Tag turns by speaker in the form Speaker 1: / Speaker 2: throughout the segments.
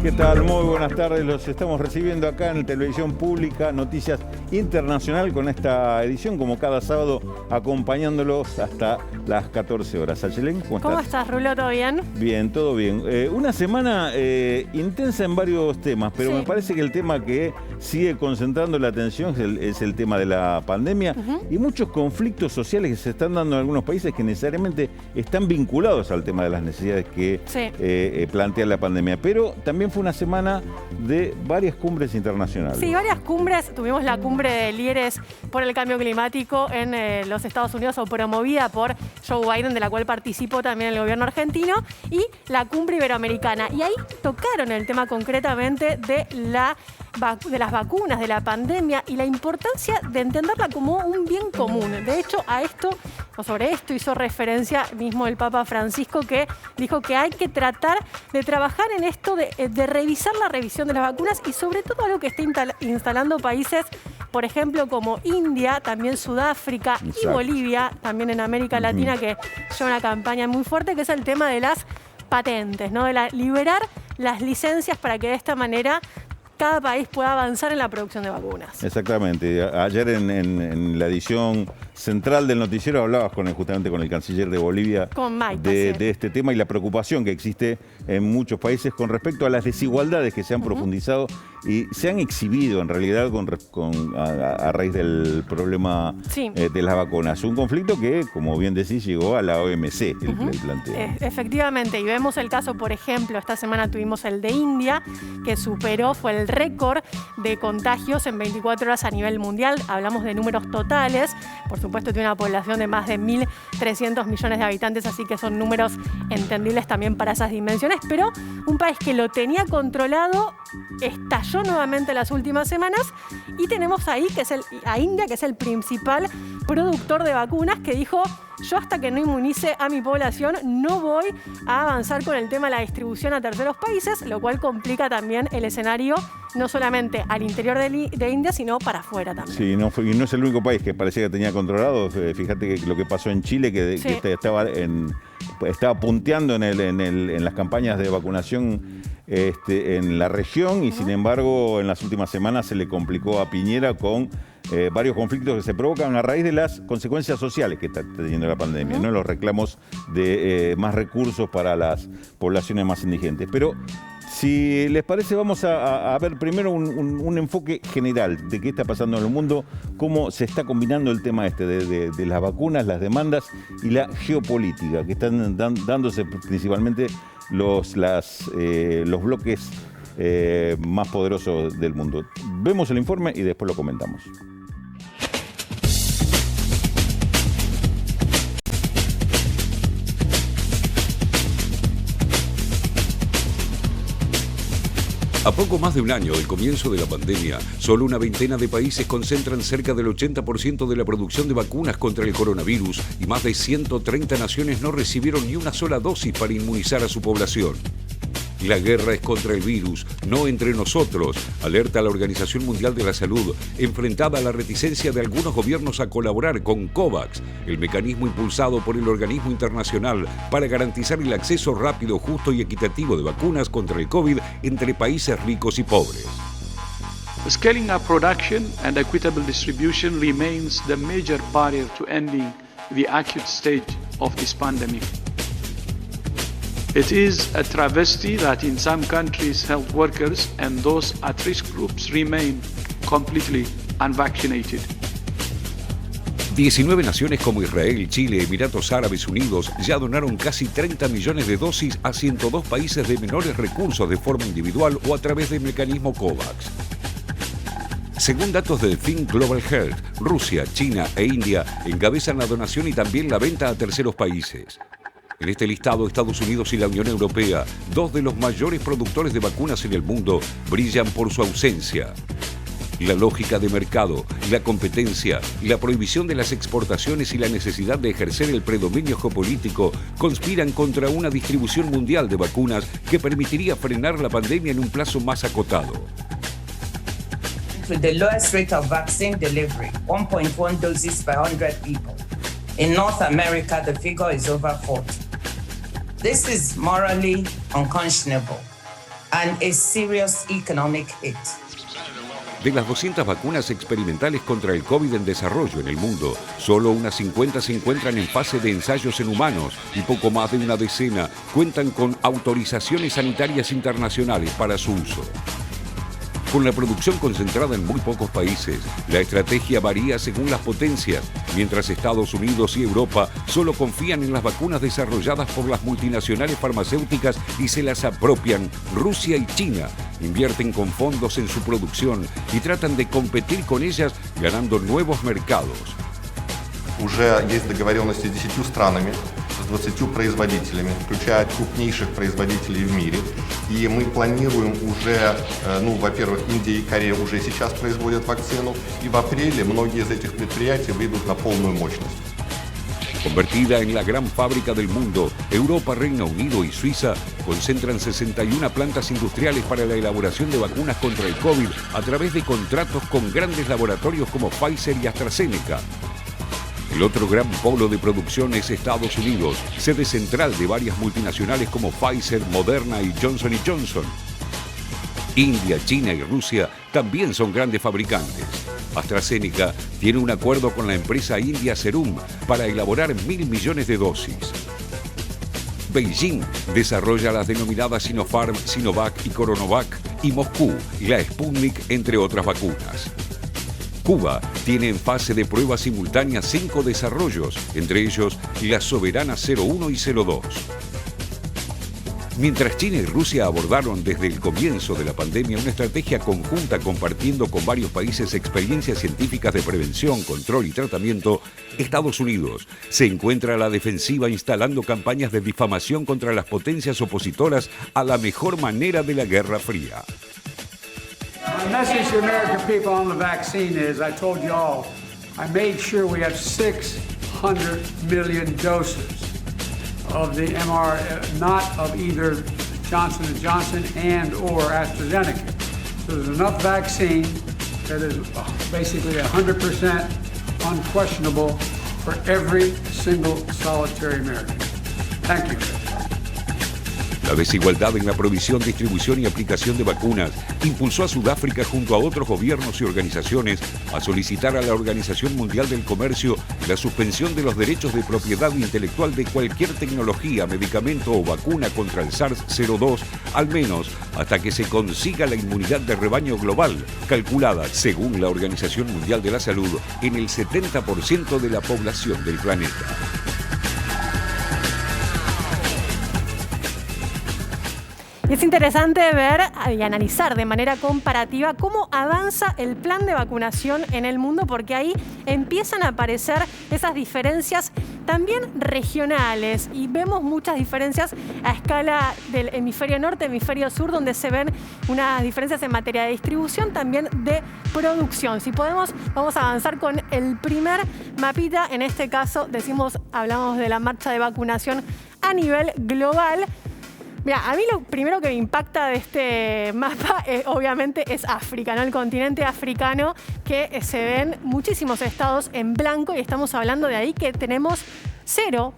Speaker 1: ¿Qué tal? Muy buenas tardes. Los estamos recibiendo acá en Televisión Pública, Noticias Internacional, con esta edición, como cada sábado, acompañándolos hasta las 14 horas. Ayelen,
Speaker 2: ¿cómo estás, Rulo? ¿Todo bien?
Speaker 1: Bien, todo bien. Una semana intensa en varios temas, pero sí, me parece que el tema que sigue concentrando la atención es el tema de la pandemia y muchos conflictos sociales que se están dando en algunos países que necesariamente están vinculados al tema de las necesidades que plantea la pandemia. Pero también fue una semana de varias cumbres internacionales.
Speaker 2: Sí, varias cumbres. Tuvimos la cumbre de líderes por el cambio climático en los Estados Unidos, o promovida por Joe Biden, de la cual participó también el gobierno argentino, y la cumbre iberoamericana. Y ahí tocaron el tema concretamente de las vacunas, de la pandemia y la importancia de entenderla como un bien común. De hecho, sobre esto hizo referencia mismo el Papa Francisco, que dijo que hay que tratar de trabajar en esto de revisar la revisión de las vacunas, y sobre todo algo que está instalando países, por ejemplo, como India, también Sudáfrica y Bolivia, también en América Latina, que lleva una campaña muy fuerte, que es el tema de las patentes, ¿no? De liberar las licencias para que de esta manera cada país pueda avanzar en la producción de vacunas.
Speaker 1: Exactamente. Ayer en la edición central del noticiero hablabas justamente con el canciller de Bolivia de este tema y la preocupación que existe en muchos países con respecto a las desigualdades que se han profundizado y se han exhibido en realidad a raíz del problema de las vacunas. Un conflicto que, como bien decís, llegó a la OMC, el planteo.
Speaker 2: Efectivamente, y vemos el caso, por ejemplo, esta semana tuvimos el de India, que fue el récord de contagios en 24 horas a nivel mundial. Hablamos de números totales. Por supuesto, tiene una población de más de 1.300 millones de habitantes, así que son números entendibles también para esas dimensiones. Pero un país que lo tenía controlado estalló nuevamente las últimas semanas, y tenemos ahí a India, que es el principal productor de vacunas, que dijo: yo, hasta que no inmunice a mi población, no voy a avanzar con el tema de la distribución a terceros países, lo cual complica también el escenario, no solamente al interior de India, sino para afuera también.
Speaker 1: Sí, y no es el único país que parecía que tenía controlado. Fíjate que lo que pasó en Chile, que estaba punteando en las campañas de vacunación en la región, y sin embargo en las últimas semanas se le complicó a Piñera con varios conflictos que se provocan a raíz de las consecuencias sociales que está teniendo la pandemia, ¿no? Los reclamos de más recursos para las poblaciones más indigentes. Pero si les parece, vamos a ver primero un enfoque general de qué está pasando en el mundo, cómo se está combinando el tema de las vacunas, las demandas y la geopolítica, que están dándose principalmente los bloques más poderosos del mundo. Vemos el informe y después lo comentamos.
Speaker 3: A poco más de un año del comienzo de la pandemia, solo una veintena de países concentran cerca del 80% de la producción de vacunas contra el coronavirus, y más de 130 naciones no recibieron ni una sola dosis para inmunizar a su población. La guerra es contra el virus, no entre nosotros, alerta la Organización Mundial de la Salud, enfrentada a la reticencia de algunos gobiernos a colaborar con COVAX, el mecanismo impulsado por el organismo internacional para garantizar el acceso rápido, justo y equitativo de vacunas contra el COVID entre países ricos y pobres.
Speaker 4: Scaling up production and equitable distribution remains the major barrier to ending the acute stage of this pandemic. It is a travesty that in some countries health workers and those at risk groups remain completely unvaccinated.
Speaker 3: 19 naciones como Israel, Chile, Emiratos Árabes Unidos ya donaron casi 30 millones de dosis a 102 países de menores recursos de forma individual o a través del mecanismo COVAX. Según datos de Think Global Health, Rusia, China e India encabezan la donación y también la venta a terceros países. En este listado, Estados Unidos y la Unión Europea, dos de los mayores productores de vacunas en el mundo, brillan por su ausencia. La lógica de mercado, la competencia, la prohibición de las exportaciones y la necesidad de ejercer el predominio geopolítico conspiran contra una distribución mundial de vacunas que permitiría frenar la pandemia en un plazo más acotado.
Speaker 5: With the lowest rate of vaccine delivery, 1.1 doses per 100 people. In North America, the figure is over 40. This is morally unconscionable. and a serious economic hit.
Speaker 3: De las 200 vacunas experimentales contra el COVID en desarrollo en el mundo, solo unas 50 se encuentran en fase de ensayos en humanos y poco más de una decena cuentan con autorizaciones sanitarias internacionales para su uso. Con la producción concentrada en muy pocos países, la estrategia varía según las potencias, mientras Estados Unidos y Europa solo confían en las vacunas desarrolladas por las multinacionales farmacéuticas y se las apropian. Rusia y China invierten con fondos en su producción y tratan de competir con ellas, ganando nuevos mercados.
Speaker 6: Уже есть договоренности с 10 странами, с 20 производителями, включая крупнейших производителей в мире. И мы планируем уже, во-первых, Индия и Корея уже сейчас производят вакцину, и в апреле многие из этих предприятий выйдут на полную мощность.
Speaker 3: Convertida en la gran fábrica del mundo, Europa, Reino Unido y Suiza concentran 61 plantas industriales para la elaboración de vacunas contra el COVID a través de contratos con grandes laboratorios como Pfizer y AstraZeneca. El otro gran polo de producción es Estados Unidos, sede central de varias multinacionales como Pfizer, Moderna y Johnson & Johnson. India, China y Rusia también son grandes fabricantes. AstraZeneca tiene un acuerdo con la empresa india Serum para elaborar 1.000 millones de dosis. Beijing desarrolla las denominadas Sinopharm, Sinovac y Coronavac, y Moscú la Sputnik, entre otras vacunas. Cuba tiene en fase de prueba simultánea 5 desarrollos, entre ellos la Soberana 01 y 02. Mientras China y Rusia abordaron desde el comienzo de la pandemia una estrategia conjunta compartiendo con varios países experiencias científicas de prevención, control y tratamiento, Estados Unidos se encuentra a la defensiva instalando campañas de difamación contra las potencias opositoras a la mejor manera de la Guerra Fría.
Speaker 7: My message to the American people on the vaccine is, I told you all, I made sure we have 600 million doses of the mRNA, not of either Johnson & Johnson and or AstraZeneca. So there's enough vaccine that is basically 100% unquestionable for every single solitary American. Thank you.
Speaker 3: La desigualdad en la provisión, distribución y aplicación de vacunas impulsó a Sudáfrica junto a otros gobiernos y organizaciones a solicitar a la Organización Mundial del Comercio la suspensión de los derechos de propiedad intelectual de cualquier tecnología, medicamento o vacuna contra el SARS-CoV-2, al menos hasta que se consiga la inmunidad de rebaño global, calculada, según la Organización Mundial de la Salud, en el 70% de la población del planeta.
Speaker 2: Y es interesante ver y analizar de manera comparativa cómo avanza el plan de vacunación en el mundo, porque ahí empiezan a aparecer esas diferencias también regionales y vemos muchas diferencias a escala del hemisferio norte, hemisferio sur, donde se ven unas diferencias en materia de distribución, también de producción. Si podemos, vamos a avanzar con el primer mapita. En este caso, hablamos de la marcha de vacunación a nivel global. Mira, a mí lo primero que me impacta de este mapa obviamente es África, ¿no? El continente africano, que se ven muchísimos estados en blanco y estamos hablando de ahí que tenemos 0%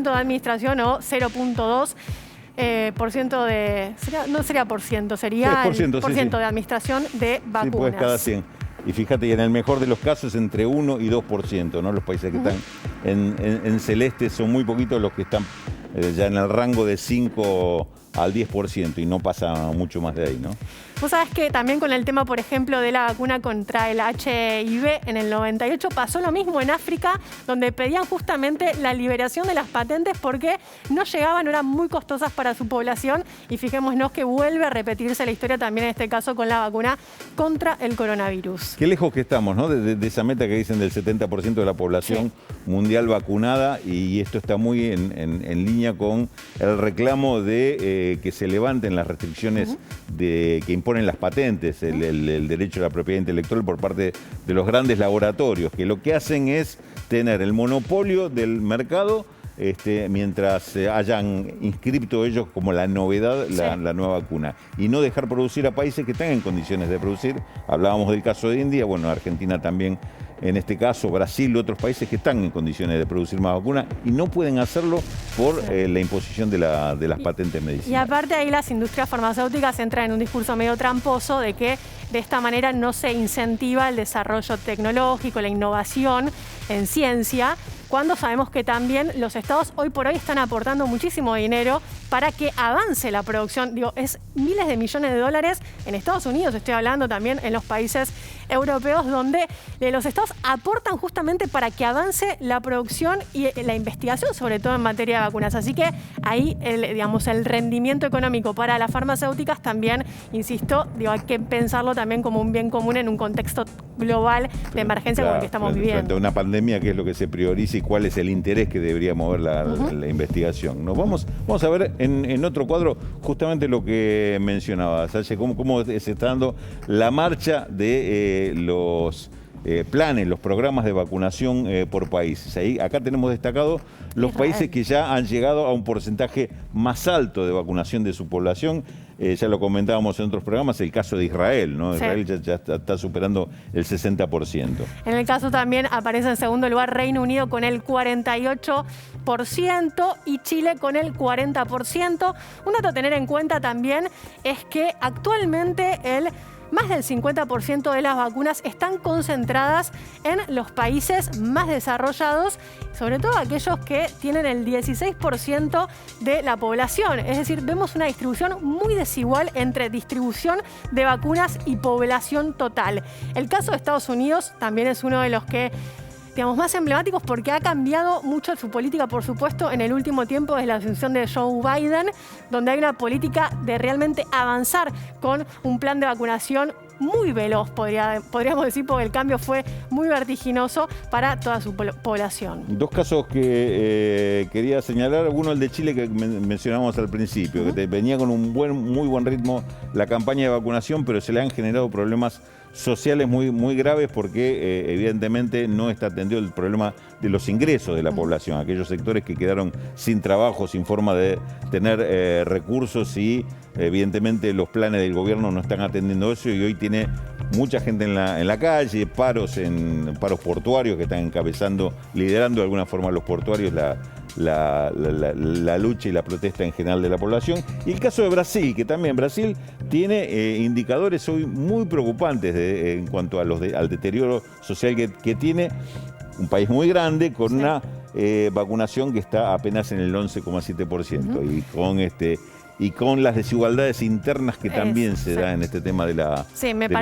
Speaker 2: de administración o 0.2% por ciento de... No sería por ciento, sería
Speaker 1: 3%,
Speaker 2: el por ciento de administración de vacunas.
Speaker 1: Sí, pues cada 100. Y fíjate, y en el mejor de los casos entre 1 y 2%, ¿no? Los países que están en celeste son muy poquitos los que están ya en el rango de 5 al 10% y no pasa mucho más de ahí, ¿no?
Speaker 2: Vos sabés que también con el tema, por ejemplo, de la vacuna contra el HIV en el 98 pasó lo mismo en África, donde pedían justamente la liberación de las patentes porque no llegaban, eran muy costosas para su población, y fijémonos que vuelve a repetirse la historia también en este caso con la vacuna contra el coronavirus.
Speaker 1: Qué lejos que estamos, ¿no? De esa meta que dicen del 70% de la población mundial vacunada, y esto está muy en línea con el reclamo de que se levanten las restricciones que imponen las patentes, el derecho a la propiedad intelectual por parte de los grandes laboratorios, que lo que hacen es tener el monopolio del mercado mientras hayan inscripto ellos como la novedad la nueva vacuna, y no dejar producir a países que están en condiciones de producir. Hablábamos del caso de India, bueno, Argentina también en este caso Brasil y otros países que están en condiciones de producir más vacunas y no pueden hacerlo por la imposición de las patentes medicinales.
Speaker 2: Y aparte ahí las industrias farmacéuticas entran en un discurso medio tramposo de que de esta manera no se incentiva el desarrollo tecnológico, la innovación en ciencia, cuando sabemos que también los estados hoy por hoy están aportando muchísimo dinero para que avance la producción. Digo, es miles de millones de dólares en Estados Unidos, estoy hablando también en los países europeos, donde los estados aportan justamente para que avance la producción y la investigación, sobre todo en materia de vacunas. Así que ahí, el rendimiento económico para las farmacéuticas también, insisto, hay que pensarlo también como un bien común en un contexto global de emergencia como el que estamos viviendo.
Speaker 1: Frente a una pandemia, ¿qué es lo que se prioriza y cuál es el interés que debería mover la investigación? Nos vamos a ver en otro cuadro justamente lo que mencionabas, Salle, cómo se está dando la marcha de los planes, los programas de vacunación por países. Acá tenemos destacado los países que ya han llegado a un porcentaje más alto de vacunación de su población. Ya lo comentábamos en otros programas, el caso de Israel, ¿no?
Speaker 2: Sí.
Speaker 1: Israel ya está superando el 60%.
Speaker 2: En el caso también aparece en segundo lugar Reino Unido con el 48% y Chile con el 40%. Un dato a tener en cuenta también es que actualmente más del 50% de las vacunas están concentradas en los países más desarrollados, sobre todo aquellos que tienen el 16% de la población. Es decir, vemos una distribución muy desigual entre distribución de vacunas y población total. El caso de Estados Unidos también es uno de los que más emblemáticos porque ha cambiado mucho su política, por supuesto, en el último tiempo desde la asunción de Joe Biden, donde hay una política de realmente avanzar con un plan de vacunación muy veloz, podríamos decir, porque el cambio fue muy vertiginoso para toda su población.
Speaker 1: Dos casos que quería señalar, uno el de Chile que mencionamos al principio, que venía con un muy buen ritmo la campaña de vacunación, pero se le han generado problemas sociales muy graves porque evidentemente no está atendido el problema de los ingresos de la población, aquellos sectores que quedaron sin trabajo, sin forma de tener recursos y evidentemente los planes del gobierno no están atendiendo eso y hoy tiene mucha gente en la calle, paros portuarios que están liderando de alguna forma los portuarios la lucha y la protesta en general de la población. Y el caso de Brasil, que también Brasil tiene indicadores hoy muy preocupantes en cuanto a al deterioro social que tiene, un país muy grande con una vacunación que está apenas en el 11,7% y con las desigualdades internas que también se da en este tema de la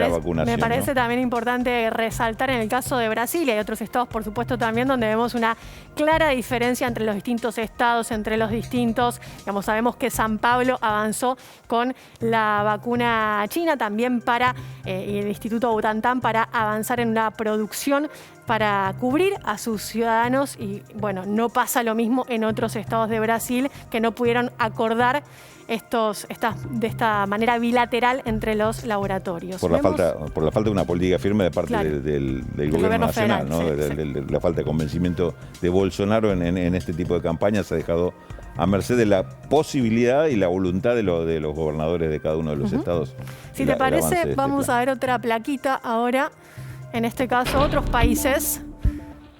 Speaker 1: vacunación.
Speaker 2: Me parece también importante resaltar en el caso de Brasil y hay otros estados, por supuesto, también donde vemos una clara diferencia entre los distintos estados, entre los distintos, sabemos que San Pablo avanzó con la vacuna china también y el Instituto Butantan para avanzar en una producción para cubrir a sus ciudadanos y no pasa lo mismo en otros estados de Brasil que no pudieron acordar de esta manera bilateral entre los laboratorios.
Speaker 1: Por la falta de una política firme de parte del gobierno nacional, federal, ¿no? De la falta de convencimiento de Bolsonaro en este tipo de campañas ha dejado a merced de la posibilidad y la voluntad de los gobernadores de cada uno de los estados.
Speaker 2: Si te parece, vamos a ver otra plaquita ahora. En este caso, otros países.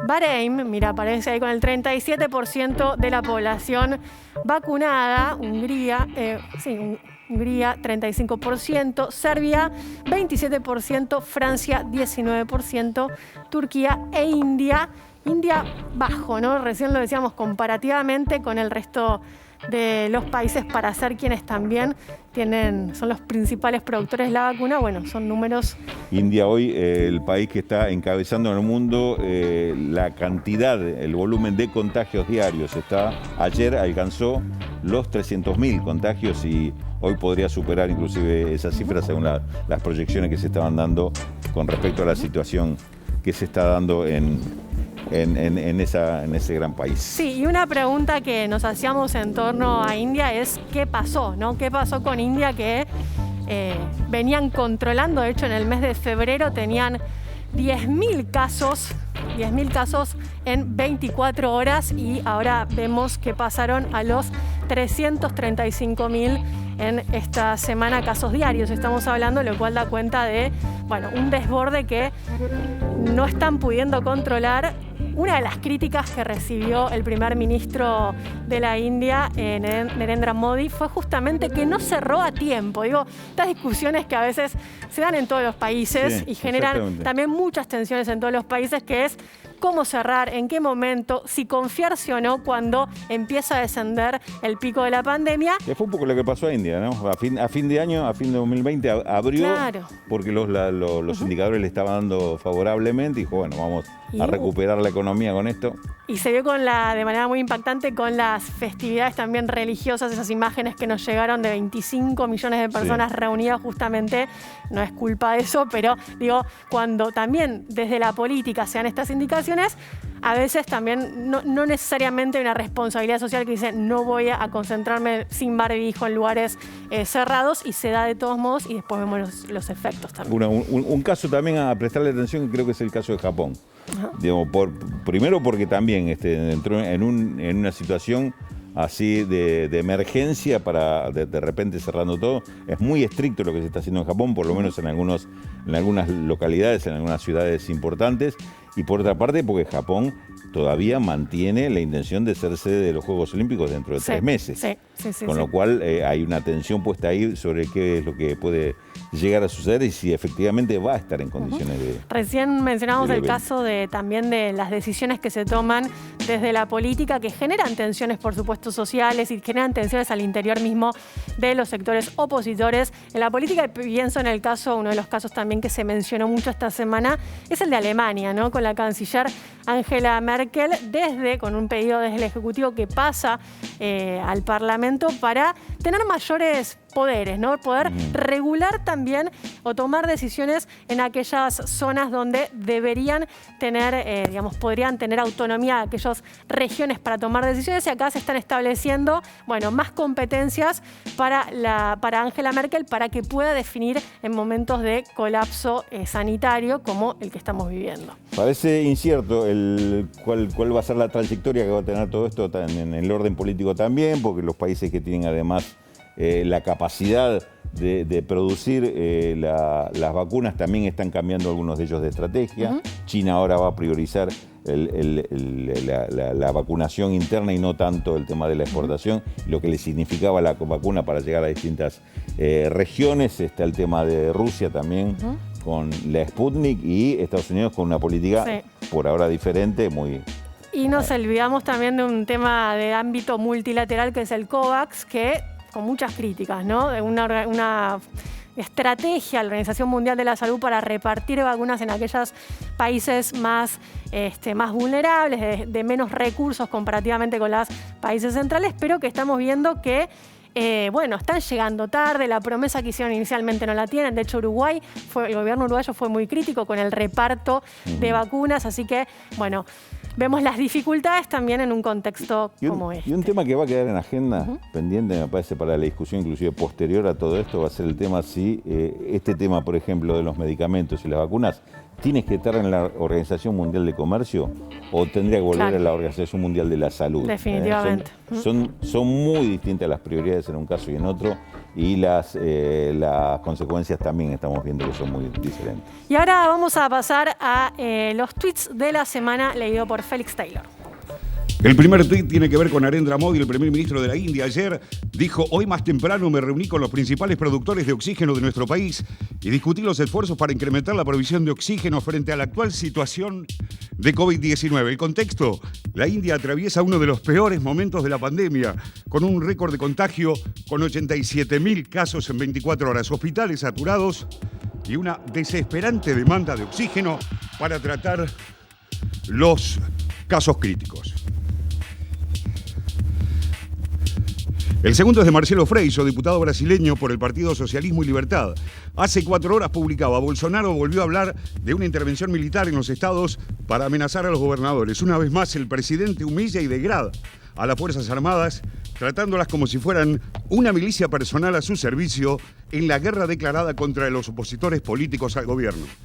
Speaker 2: Bahrein, mira, aparece ahí con el 37% de la población vacunada. Hungría, Hungría 35%, Serbia 27%, Francia 19%, Turquía e India. India bajo, ¿no? Recién lo decíamos, comparativamente con el resto de los países para ser quienes también son los principales productores de la vacuna. Son números.
Speaker 1: India hoy, el país que está encabezando en el mundo la cantidad, el volumen de contagios diarios. Ayer alcanzó los 300.000 contagios y hoy podría superar inclusive esas cifras según las proyecciones que se estaban dando con respecto a la situación que se está dando en ese gran país.
Speaker 2: Sí, y una pregunta que nos hacíamos en torno a India es ¿qué pasó? ¿No? ¿Qué pasó con India que venían controlando? De hecho, en el mes de febrero tenían 10.000 casos en 24 horas y ahora vemos que pasaron a los 335.000 en esta semana casos diarios. Estamos hablando, lo cual da cuenta de, bueno, un desborde que no están pudiendo controlar. Una de las críticas que recibió el primer ministro de la India, Narendra Modi, fue justamente que no cerró a tiempo. Digo, estas discusiones que a veces se dan en todos los países y generan también muchas tensiones en todos los países, que es cómo cerrar, en qué momento, si confiarse o no cuando empieza a descender el pico de la pandemia.
Speaker 1: Que fue un poco lo que pasó a India, ¿no? A fin de año, a fin de 2020, abrió porque los indicadores le estaban dando favorablemente y dijo, bueno, vamos a recuperar la economía con esto.
Speaker 2: Y se vio de manera muy impactante con las festividades también religiosas, esas imágenes que nos llegaron de 25 millones de personas reunidas justamente. No es culpa de eso, pero digo, cuando también desde la política se dan estas indicaciones, a veces también no necesariamente hay una responsabilidad social que dice no voy a concentrarme sin barbijo en lugares cerrados, y se da de todos modos y después vemos los efectos también.
Speaker 1: Un caso también a prestarle atención, creo que es el caso de Japón. Digamos, primero porque también entró en una situación así de emergencia para de repente cerrando todo. Es muy estricto lo que se está haciendo en Japón, por lo menos en algunas localidades, en algunas ciudades importantes. Y por otra parte, porque Japón todavía mantiene la intención de ser sede de los Juegos Olímpicos dentro de 3 meses. Con lo cual hay una tensión puesta ahí sobre qué es lo que puede llegar a suceder y si efectivamente va a estar en condiciones de...
Speaker 2: Recién mencionamos el caso también de las decisiones que se toman desde la política, que generan tensiones, por supuesto, sociales, y generan tensiones al interior mismo de los sectores opositores. En la política, pienso en el caso, uno de los casos también que se mencionó mucho esta semana, es el de Alemania, ¿no? Con la canciller Angela Merkel, con un pedido desde el Ejecutivo que pasa al Parlamento para tener mayores poderes, ¿no? Poder regular también o tomar decisiones en aquellas zonas donde deberían tener, podrían tener autonomía aquellas regiones para tomar decisiones, y acá se están estableciendo, más competencias para Angela Merkel para que pueda definir en momentos de colapso sanitario como el que estamos viviendo.
Speaker 1: Parece incierto cuál va a ser la trayectoria que va a tener todo esto en el orden político también, porque los países que tienen además la capacidad de producir las vacunas también están cambiando algunos de ellos de estrategia. China ahora va a priorizar la vacunación interna y no tanto el tema de la exportación, lo que le significaba la vacuna para llegar a distintas regiones. Está el tema de Rusia también con la Sputnik, y Estados Unidos con una política por ahora diferente, muy...
Speaker 2: Y nos olvidamos también de un tema de ámbito multilateral que es el COVAX, que con muchas críticas, ¿no? De una estrategia de la Organización Mundial de la Salud para repartir vacunas en aquellos países más vulnerables, de menos recursos comparativamente con los países centrales, pero que estamos viendo que están llegando tarde. La promesa que hicieron inicialmente no la tienen. De hecho, el gobierno uruguayo fue muy crítico con el reparto de vacunas, así que, vemos las dificultades también en un contexto como este.
Speaker 1: Y un tema que va a quedar en agenda pendiente, me parece, para la discusión inclusive posterior a todo esto, va a ser el tema si este tema, por ejemplo, de los medicamentos y las vacunas, ¿tiene que estar en la Organización Mundial de Comercio o tendría que volver a la Organización Mundial de la Salud?
Speaker 2: Definitivamente.
Speaker 1: Son muy distintas las prioridades en un caso y en otro, y las consecuencias también estamos viendo que son muy diferentes.
Speaker 2: Y ahora vamos a pasar a los tweets de la semana leído por Félix Taylor.
Speaker 3: El primer tuit tiene que ver con Narendra Modi, el primer ministro de la India. Ayer dijo: hoy más temprano me reuní con los principales productores de oxígeno de nuestro país y discutí los esfuerzos para incrementar la provisión de oxígeno frente a la actual situación de COVID-19. El contexto: la India atraviesa uno de los peores momentos de la pandemia, con un récord de contagio con 87.000 casos en 24 horas, hospitales saturados y una desesperante demanda de oxígeno para tratar los casos críticos. El segundo es de Marcelo Freixo, diputado brasileño por el Partido Socialismo y Libertad. Hace 4 horas publicaba: Bolsonaro volvió a hablar de una intervención militar en los estados para amenazar a los gobernadores. Una vez más, el presidente humilla y degrada a las Fuerzas Armadas, tratándolas como si fueran una milicia personal a su servicio en la guerra declarada contra los opositores políticos al gobierno.